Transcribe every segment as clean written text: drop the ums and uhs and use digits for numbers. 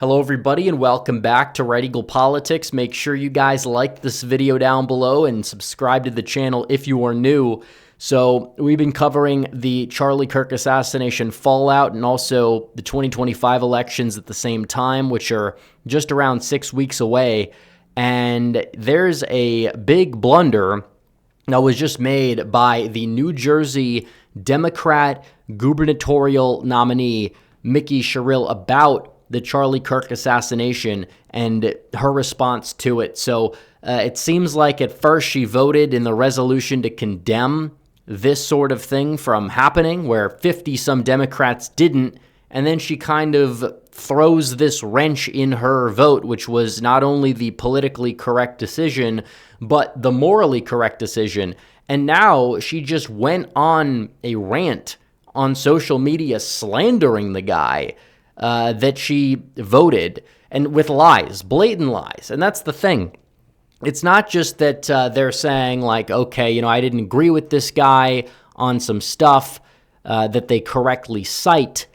Hello everybody and welcome back to Red Eagle Politics. Make sure you guys like this video down below and subscribe to the channel if you are new. So we've been covering the Charlie Kirk assassination fallout and also the 2025 elections at the same time, which are just around 6 weeks away. And there's a big blunder that was just made by the New Jersey Democrat gubernatorial nominee, Mikie Sherrill, about the Charlie Kirk assassination and her response to it. So it seems like at first she voted in the resolution to condemn this sort of thing from happening, where 50-some Democrats didn't, and then she kind of throws this wrench in her vote, which was not only the politically correct decision, but the morally correct decision. And now she just went on a rant on social media slandering the guy that she voted, and with lies, blatant lies. And that's the thing. It's not just that they're saying like, okay, I didn't agree with this guy on some stuff that they correctly cite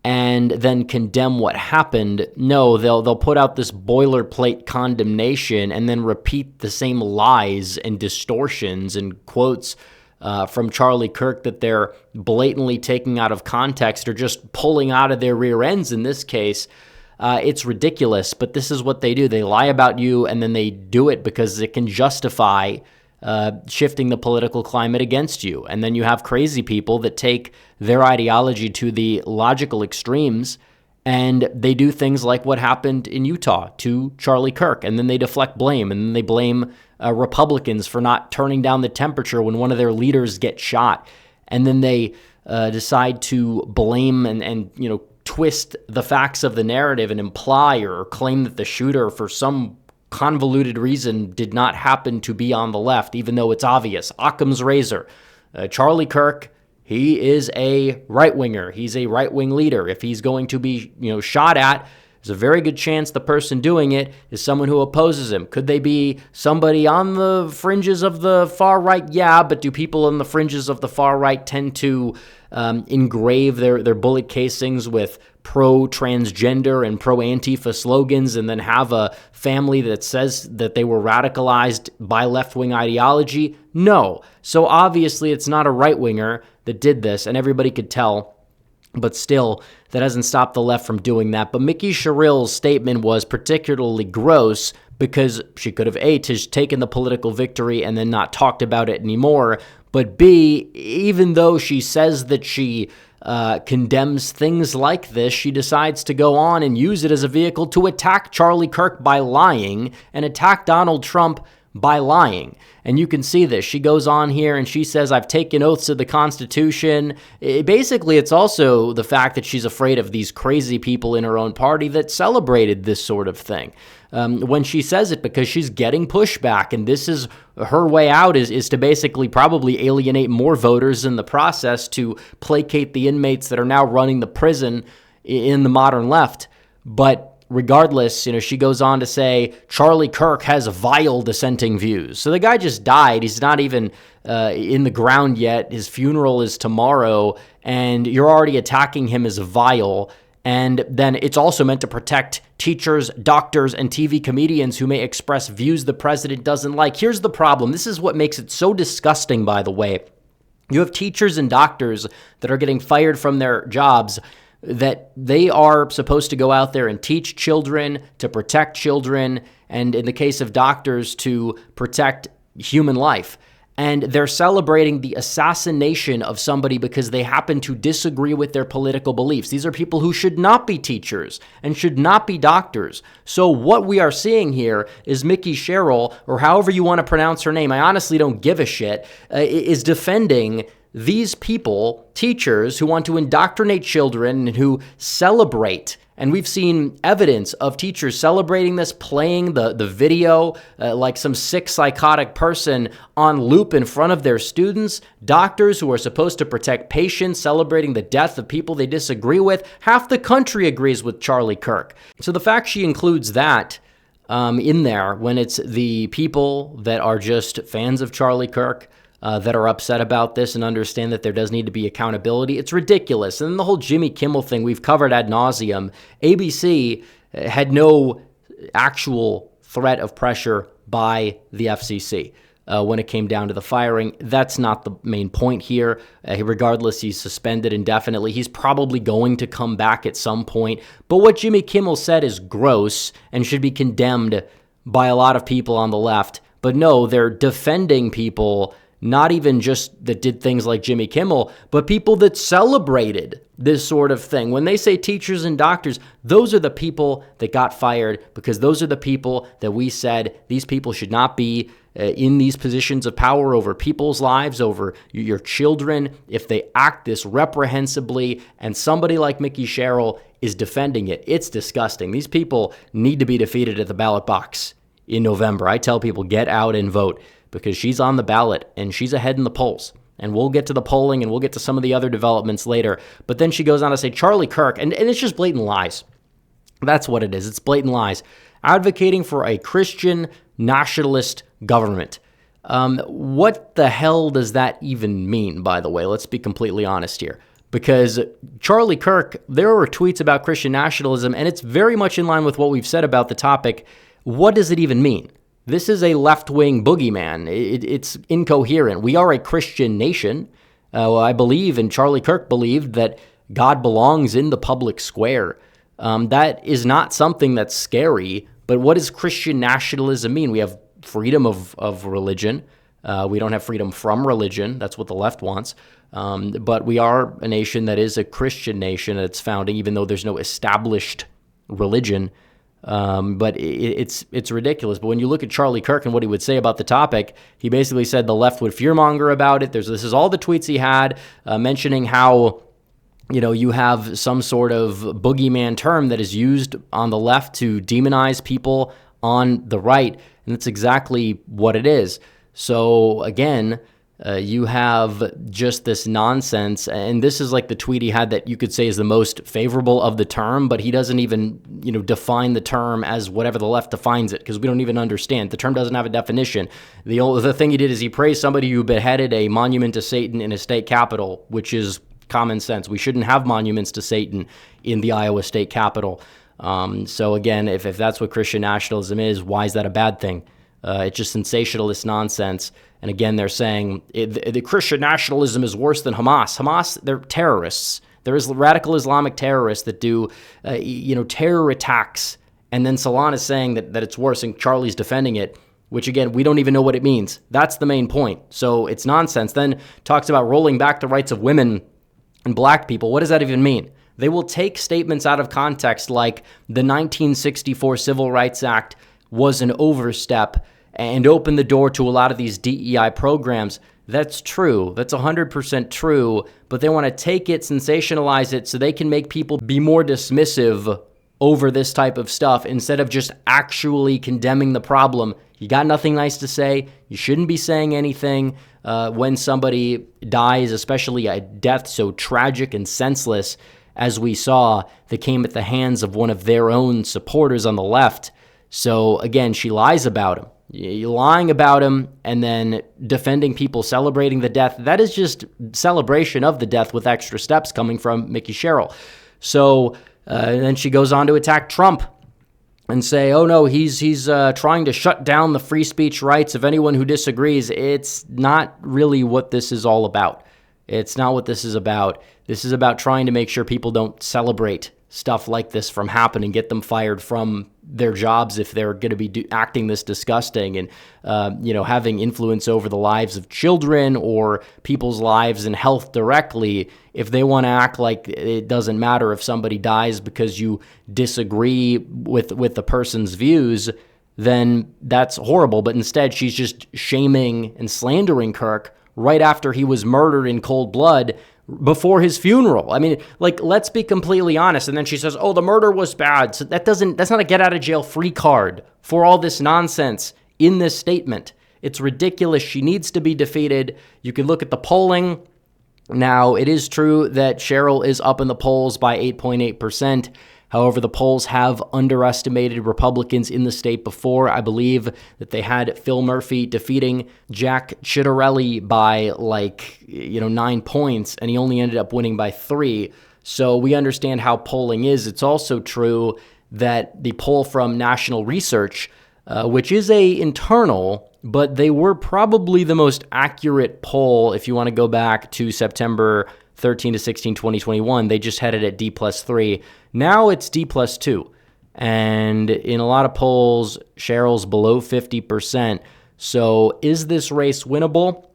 and then condemn what happened. No, they'll put out this boilerplate condemnation and then repeat the same lies and distortions and quotes from Charlie Kirk that they're blatantly taking out of context or just pulling out of their rear ends in this case. It's ridiculous, but this is what they do. They lie about you, and then they do it because it can justify shifting the political climate against you. And then you have crazy people that take their ideology to the logical extremes, and they do things like what happened in Utah to Charlie Kirk, and then they deflect blame, and then they blame Republicans for not turning down the temperature when one of their leaders gets shot, and then they decide to blame and twist the facts of the narrative and imply or claim that the shooter, for some convoluted reason, did not happen to be on the left, even though it's obvious. Occam's razor. Charlie Kirk, he is a right-winger. He's a right-wing leader. If he's going to be, shot at, there's a very good chance the person doing it is someone who opposes him. Could they be somebody on the fringes of the far right? Yeah, but do people on the fringes of the far right tend to engrave their bullet casings with pro-transgender and pro-Antifa slogans and then have a family that says that they were radicalized by left-wing ideology? No. So obviously it's not a right-winger that did this, and everybody could tell. But still, that hasn't stopped the left from doing that. But Mikie Sherrill's statement was particularly gross because she could have, A, taken the political victory and then not talked about it anymore, but B, even though she says that she condemns things like this, she decides to go on and use it as a vehicle to attack Charlie Kirk by lying and attack Donald Trump by lying. And you can see this. She goes on here and she says, I've taken oaths to the Constitution. Basically, it's also the fact that she's afraid of these crazy people in her own party that celebrated this sort of thing. When she says it, because she's getting pushback, and this is her way out, is to basically probably alienate more voters in the process to placate the inmates that are now running the prison in the modern left. But regardless, she goes on to say, Charlie Kirk has vile dissenting views. So the guy just died. He's not even in the ground yet. His funeral is tomorrow, and you're already attacking him as vile. And then it's also meant to protect teachers, doctors, and TV comedians who may express views the president doesn't like. Here's the problem. This is what makes it so disgusting, by the way. You have teachers and doctors that are getting fired from their jobs, that they are supposed to go out there and teach children, to protect children, and in the case of doctors, to protect human life. And they're celebrating the assassination of somebody because they happen to disagree with their political beliefs. These are people who should not be teachers and should not be doctors. So what we are seeing here is Mikie Sherrill, or however you want to pronounce her name, I honestly don't give a shit, is defending these people, teachers who want to indoctrinate children and who celebrate. And we've seen evidence of teachers celebrating this, playing the video like some sick, psychotic person on loop in front of their students. Doctors who are supposed to protect patients celebrating the death of people they disagree with. Half the country agrees with Charlie Kirk. So the fact she includes that in there when it's the people that are just fans of Charlie Kirk, that are upset about this and understand that there does need to be accountability. It's ridiculous. And then the whole Jimmy Kimmel thing we've covered ad nauseum. ABC had no actual threat of pressure by the FCC. When it came down to the firing. That's not the main point here. Regardless, he's suspended indefinitely. He's probably going to come back at some point. But what Jimmy Kimmel said is gross and should be condemned by a lot of people on the left. But no, they're defending people, not even just that did things like Jimmy Kimmel, but people that celebrated this sort of thing. When they say teachers and doctors, those are the people that got fired because those are the people that we said these people should not be in these positions of power over people's lives, over your children, if they act this reprehensibly, and somebody like Mikie Sherrill is defending it. It's disgusting. These people need to be defeated at the ballot box in November. I tell people, get out and vote, because she's on the ballot and she's ahead in the polls. And we'll get to the polling and we'll get to some of the other developments later. But then she goes on to say Charlie Kirk, and it's just blatant lies. That's what it is. It's blatant lies. Advocating for a Christian nationalist government. What the hell does that even mean, by the way? Let's be completely honest here. Because Charlie Kirk, there were tweets about Christian nationalism, and it's very much in line with what we've said about the topic. What does it even mean? This is a left-wing boogeyman. It's incoherent. We are a Christian nation. I believe, and Charlie Kirk believed, that God belongs in the public square. That is not something that's scary. But what does Christian nationalism mean? We have freedom of religion. We don't have freedom from religion. That's what the left wants. But we are a nation that is a Christian nation at its founding, even though there's no established religion. But it's ridiculous. But when you look at Charlie Kirk and what he would say about the topic, he basically said the left would fearmonger about it. This is all the tweets he had, mentioning how, you have some sort of boogeyman term that is used on the left to demonize people on the right, and that's exactly what it is. So again, you have just this nonsense, and this is like the tweet he had that you could say is the most favorable of the term, but he doesn't even, define the term as whatever the left defines it, because we don't even understand. The term doesn't have a definition. The thing he did is he praised somebody who beheaded a monument to Satan in a state capital, which is common sense. We shouldn't have monuments to Satan in the Iowa state capitol. So again, if that's what Christian nationalism is, why is that a bad thing? It's just sensationalist nonsense. And again, they're saying the Christian nationalism is worse than Hamas. Hamas, they're terrorists. There is radical Islamic terrorists that do, terror attacks. And then Salon is saying that it's worse, and Charlie's defending it, which again, we don't even know what it means. That's the main point. So it's nonsense. Then talks about rolling back the rights of women and black people. What does that even mean? They will take statements out of context like the 1964 Civil Rights Act was an overstep and opened the door to a lot of these DEI programs. That's true. That's 100% true. But they want to take it, sensationalize it, so they can make people be more dismissive over this type of stuff instead of just actually condemning the problem. You got nothing nice to say. You shouldn't be saying anything when somebody dies, especially a death so tragic and senseless as we saw that came at the hands of one of their own supporters on the left. So again, she lies about him. You're lying about him and then defending people celebrating the death. That is just celebration of the death with extra steps coming from Mikie Sherrill. So then she goes on to attack Trump and say, oh no, he's trying to shut down the free speech rights of anyone who disagrees. It's not really what this is all about. It's not what this is about. This is about trying to make sure people don't celebrate stuff like this from happening, get them fired from their jobs if they're going to be acting this disgusting and, having influence over the lives of children or people's lives and health directly. If they want to act like it doesn't matter if somebody dies because you disagree with the person's views, then that's horrible. But instead, she's just shaming and slandering Kirk right after he was murdered in cold blood before his funeral. I mean, let's be completely honest. And then she says, oh, the murder was bad. So that's not a get out of jail free card for all this nonsense in this statement. It's ridiculous. She needs to be defeated. You can look at the polling. Now, it is true that Sherrill is up in the polls by 8.8%. However, the polls have underestimated Republicans in the state before. I believe that they had Phil Murphy defeating Jack Ciattarelli by 9 points, and he only ended up winning by 3. So we understand how polling is. It's also true that the poll from National Research, which is a internal, but they were probably the most accurate poll if you want to go back to September 13 to 16, 2021. They just had it at D+3. Now it's D+2. And in a lot of polls, Sherrill's below 50%. So is this race winnable?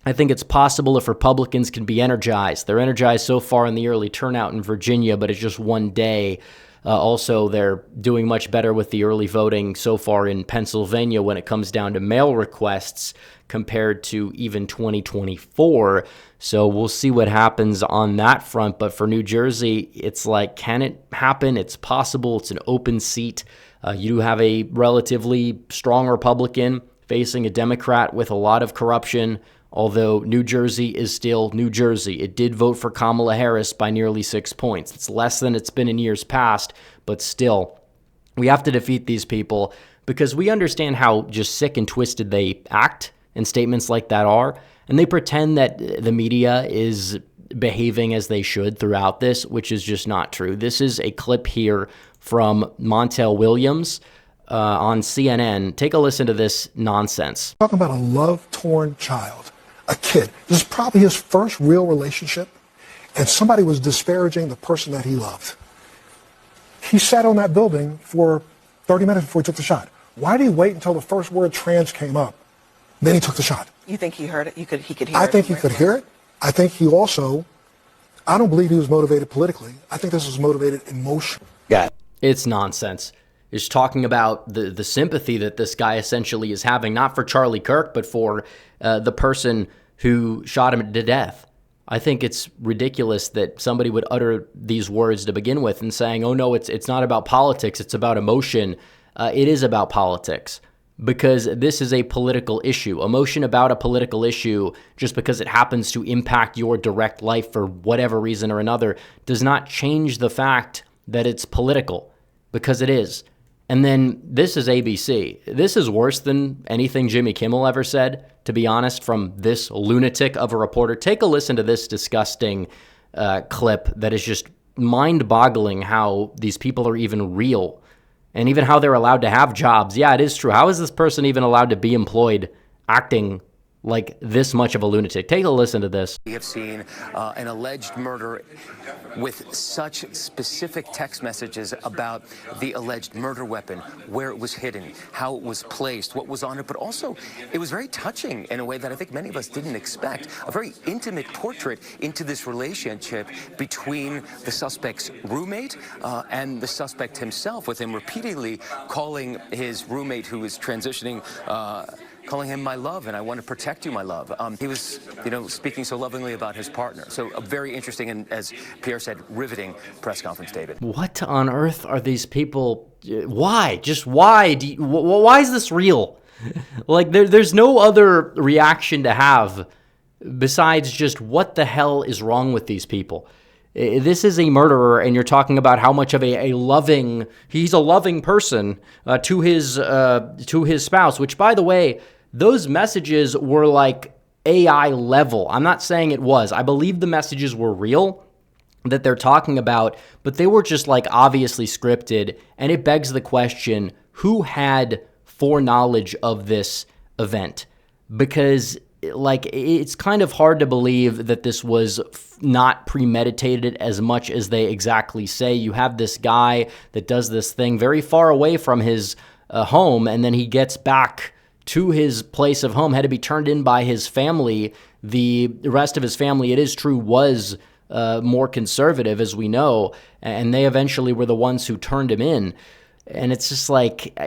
I think it's possible if Republicans can be energized. They're energized so far in the early turnout in Virginia, but it's just one day. Also, they're doing much better with the early voting so far in Pennsylvania when it comes down to mail requests compared to even 2024. So we'll see what happens on that front. But for New Jersey, it's like, can it happen? It's possible. It's an open seat. You do have a relatively strong Republican facing a Democrat with a lot of corruption. Although New Jersey is still New Jersey. It did vote for Kamala Harris by nearly 6 points. It's less than it's been in years past, but still, we have to defeat these people because we understand how just sick and twisted they act and statements like that are. And they pretend that the media is behaving as they should throughout this, which is just not true. This is a clip here from Montel Williams on CNN. Take a listen to this nonsense. Talking about a love-torn child. A kid. This is probably his first real relationship, and somebody was disparaging the person that he loved. He sat on that building for 30 minutes before he took the shot. Why did he wait until the first word trans came up? Then he took the shot. You think he heard it? He could hear it? I think he could hear it. I think he also, I don't believe he was motivated politically. I think this was motivated emotionally. Yeah, it's nonsense. Is talking about the sympathy that this guy essentially is having, not for Charlie Kirk, but for the person who shot him to death. I think it's ridiculous that somebody would utter these words to begin with and saying, oh no, it's not about politics, it's about emotion. It is about politics because this is a political issue. Emotion about a political issue, just because it happens to impact your direct life for whatever reason or another, does not change the fact that it's political, because it is. And then this is ABC. This is worse than anything Jimmy Kimmel ever said, to be honest, from this lunatic of a reporter. Take a listen to this disgusting clip that is just mind-boggling how these people are even real and even how they're allowed to have jobs. Yeah, it is true. How is this person even allowed to be employed acting like this much of a lunatic? Take a listen to this. We have seen an alleged murder with such specific text messages about the alleged murder weapon, where it was hidden, how it was placed, what was on it, but also it was very touching in a way that I think many of us didn't expect. A very intimate portrait into this relationship between the suspect's roommate and the suspect himself, with him repeatedly calling his roommate, who is transitioning, calling him my love, and I want to protect you, my love. He was, speaking so lovingly about his partner. So a very interesting and, as Pierre said, riveting press conference, David. What on earth are these people? Why? Just why? Why is this real? Like, there's no other reaction to have besides just what the hell is wrong with these people? This is a murderer, and you're talking about how much of he's a loving person to his spouse, which, by the way, those messages were like AI level. I'm not saying it was. I believe the messages were real that they're talking about, but they were just like obviously scripted. And it begs the question, who had foreknowledge of this event? Because like, it's kind of hard to believe that this was not premeditated as much as they exactly say. You have this guy that does this thing very far away from his home, and then he gets back to his place of home, had to be turned in by his family. The rest of his family, it is true, was more conservative, as we know, and they eventually were the ones who turned him in. And it's just like,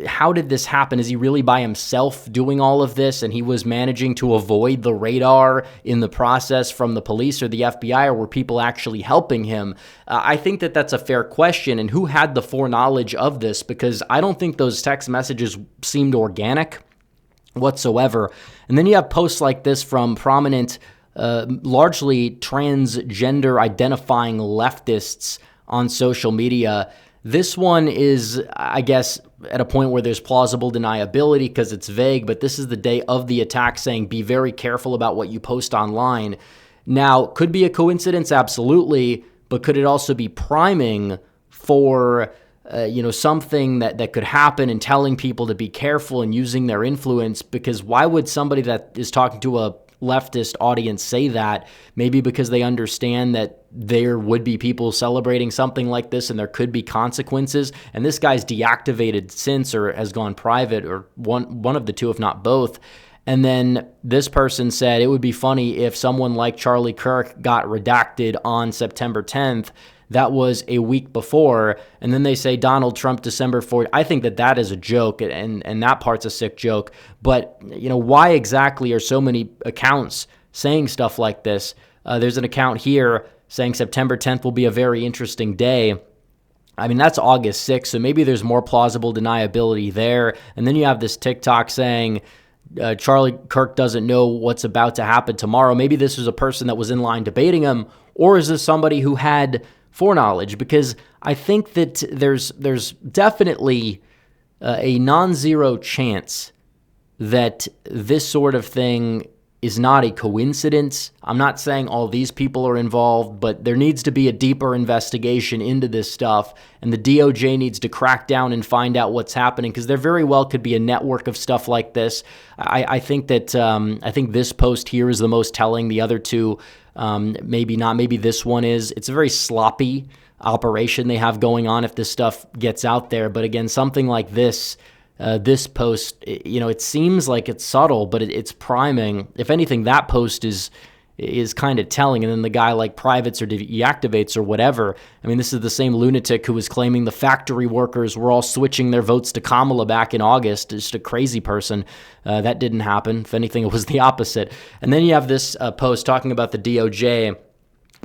how did this happen? Is he really by himself doing all of this, and he was managing to avoid the radar in the process from the police or the FBI, or were people actually helping him? I think that that's a fair question, and who had the foreknowledge of this? Because I don't think those text messages seemed organic whatsoever. And then you have posts like this from prominent, largely transgender identifying leftists on social media. This one is, I guess, at a point where there's plausible deniability because it's vague, but this is the day of the attack saying, be very careful about what you post online. Now, could be a coincidence, absolutely, but could it also be priming for something that could happen, and telling people to be careful and using their influence. Because why would somebody that is talking to a leftist audience say that? Maybe because they understand that there would be people celebrating something like this and there could be consequences. And this guy's deactivated since, or has gone private, or one of the two, if not both. And then this person said it would be funny if someone like Charlie Kirk got redacted on September 10th. That was a week before. And then they say Donald Trump, December 4th. I think that is a joke, and that part's a sick joke. But, why exactly are so many accounts saying stuff like this? There's an account here saying September 10th will be a very interesting day. I mean, that's August 6th, so maybe there's more plausible deniability there. And then you have this TikTok saying Charlie Kirk doesn't know what's about to happen tomorrow. Maybe this was a person that was in line debating him, or is this somebody who had foreknowledge? Because I think that there's definitely a non-zero chance that this sort of thing is not a coincidence. I'm not saying all these people are involved, but there needs to be a deeper investigation into this stuff, and the DOJ needs to crack down and find out what's happening, because there very well could be a network of stuff like this. I think that I think this post here is the most telling. The other two, maybe not. Maybe this one is. It's a very sloppy operation they have going on if this stuff gets out there. But again, something like this, this post, it seems like it's subtle, but it's priming. If anything, that post is kind of telling. And then the guy like privates or deactivates or whatever. I mean, this is the same lunatic who was claiming the factory workers were all switching their votes to Kamala back in August. Just a crazy person. That didn't happen. If anything, it was the opposite. And then you have this post talking about the DOJ.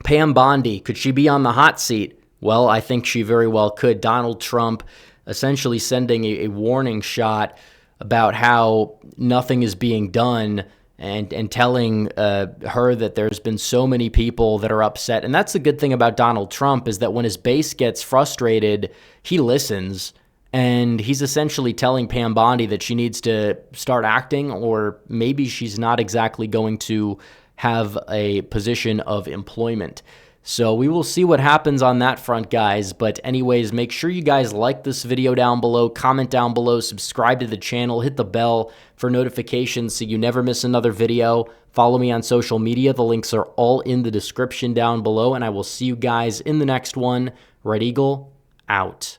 Pam Bondi, could she be on the hot seat? Well, I think she very well could. Donald Trump essentially sending a warning shot about how nothing is being done, and telling her that there's been so many people that are upset. And that's the good thing about Donald Trump, is that when his base gets frustrated, he listens, and he's essentially telling Pam Bondi that she needs to start acting, or maybe she's not exactly going to have a position of employment. So we will see what happens on that front, guys. But anyways, make sure you guys like this video down below, comment down below, subscribe to the channel, hit the bell for notifications so you never miss another video. Follow me on social media. The links are all in the description down below, and I will see you guys in the next one. Red Eagle, out.